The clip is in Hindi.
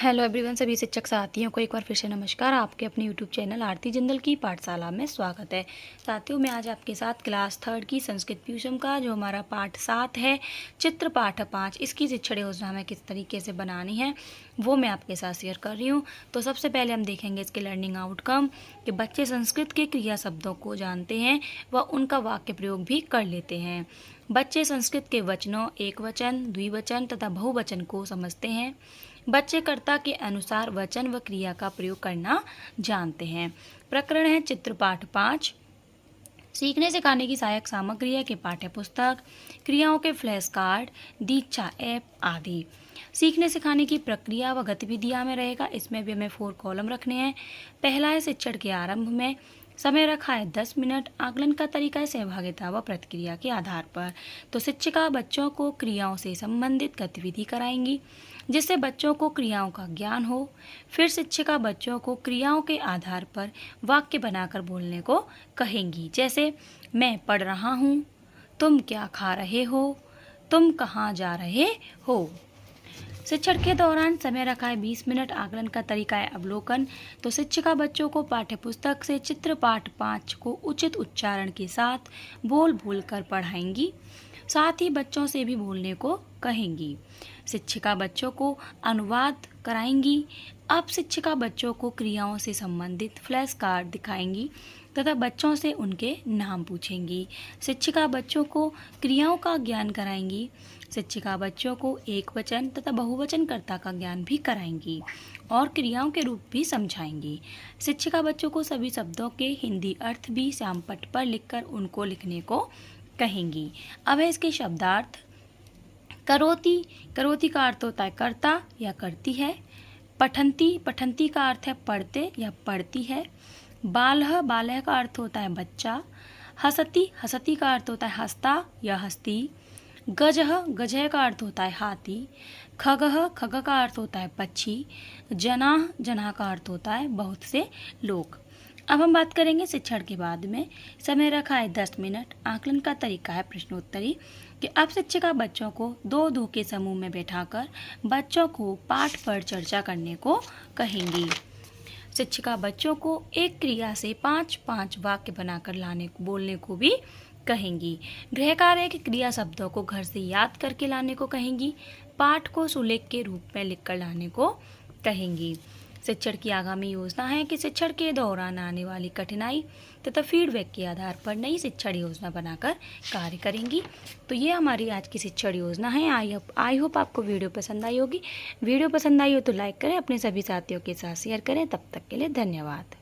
हेलो एवरीवन, सभी शिक्षक साथियों को एक बार फिर से नमस्कार। आपके अपने यूट्यूब चैनल आरती जिंदल की पाठशाला में स्वागत है। साथियों, मैं आज आपके साथ क्लास 3 की संस्कृत प्यूषम का जो हमारा पाठ 7 है, चित्र पाठ 5, इसकी शिक्षण योजना हमें किस तरीके से बनानी है वो मैं आपके साथ शेयर कर रही हूँ। तो सबसे पहले हम देखेंगे इसके लर्निंग आउटकम कि बच्चे संस्कृत के क्रिया शब्दों को जानते हैं व उनका वाक्य प्रयोग भी कर लेते हैं। बच्चे संस्कृत के वचनों, एक वचन, द्विवचन तथा बहुवचन को समझते हैं। बच्चे कर्ता के अनुसार वचन व क्रिया का प्रयोग करना जानते हैं। प्रकरण है चित्रपाठ 5। सीखने सिखाने की सहायक सामग्री है कि पाठ्य पुस्तक, क्रियाओं के फ्लैश कार्ड, दीक्षा ऐप आदि। सीखने सिखाने की प्रक्रिया व गतिविधियां में रहेगा। इसमें भी हमें 4 कॉलम रखने हैं। पहला है शिक्षण के आरंभ में, समय रखा है 10 मिनट। आकलन का तरीका है सहभागिता व प्रतिक्रिया के आधार पर। तो शिक्षिका बच्चों को क्रियाओं से संबंधित गतिविधि कराएंगी जिससे बच्चों को क्रियाओं का ज्ञान हो। फिर शिक्षिका बच्चों को क्रियाओं के आधार पर वाक्य बनाकर बोलने को कहेंगी, जैसे मैं पढ़ रहा हूँ, तुम क्या खा रहे हो, तुम कहाँ जा रहे हो। शिक्षण के दौरान समय रखा है 20 मिनट। आकलन का तरीका है अवलोकन। तो शिक्षिका बच्चों को पाठ्यपुस्तक से चित्र पाठ 5 को उचित उच्चारण के साथ बोल बोल कर पढ़ाएंगी, साथ ही बच्चों से भी बोलने को कहेंगी। शिक्षिका बच्चों को अनुवाद कराएंगी। अब शिक्षिका बच्चों को क्रियाओं से संबंधित फ्लैश कार्ड दिखाएंगी तथा बच्चों से उनके नाम पूछेंगी। शिक्षिका बच्चों को क्रियाओं का ज्ञान कराएंगी। शिक्षिका बच्चों को एक वचन तथा बहुवचन कर्ता का ज्ञान भी कराएंगी और क्रियाओं के रूप भी समझाएंगी। शिक्षिका बच्चों को सभी शब्दों के हिंदी अर्थ भी श्यामपट्ट पर लिखकर उनको लिखने को कहेंगी। अब है इसके शब्दार्थ। करोति, करोति का अर्थ होता है करता या करती है। पठंती, पठंती का अर्थ है पढ़ते या पढ़ती है। बालह, बालह का अर्थ होता है बच्चा। हसती, हसती का अर्थ होता है हंसता या हंसती। गजह, गजह का अर्थ होता है हाथी। खगह, खग का अर्थ होता है पक्षी। जनाह, जनाह का अर्थ होता है बहुत से लोग। अब हम बात करेंगे शिक्षण के बाद में। समय रखा है 10 मिनट। आकलन का तरीका है प्रश्नोत्तरी कि अब शिक्षिका बच्चों को 2-2 के समूह में बैठाकर बच्चों को पाठ पर चर्चा करने को कहेंगी। शिक्षिका बच्चों को एक क्रिया से 5-5 वाक्य बनाकर लाने को बोलने को भी कहेंगी। गृह कार्य के क्रिया शब्दों को घर से याद करके लाने को कहेंगी। पाठ को सुलेख के रूप में लिखकर लाने को कहेंगी। शिक्षण की आगामी योजना है कि शिक्षण के दौरान आने वाली कठिनाई तथा फीडबैक के आधार पर नई शिक्षण योजना बनाकर कार्य करेंगी। तो ये हमारी आज की शिक्षण योजना है। आई होप आपको वीडियो पसंद आई होगी। वीडियो पसंद आई हो तो लाइक करें, अपने सभी साथियों के साथ शेयर करें। तब तक के लिए धन्यवाद।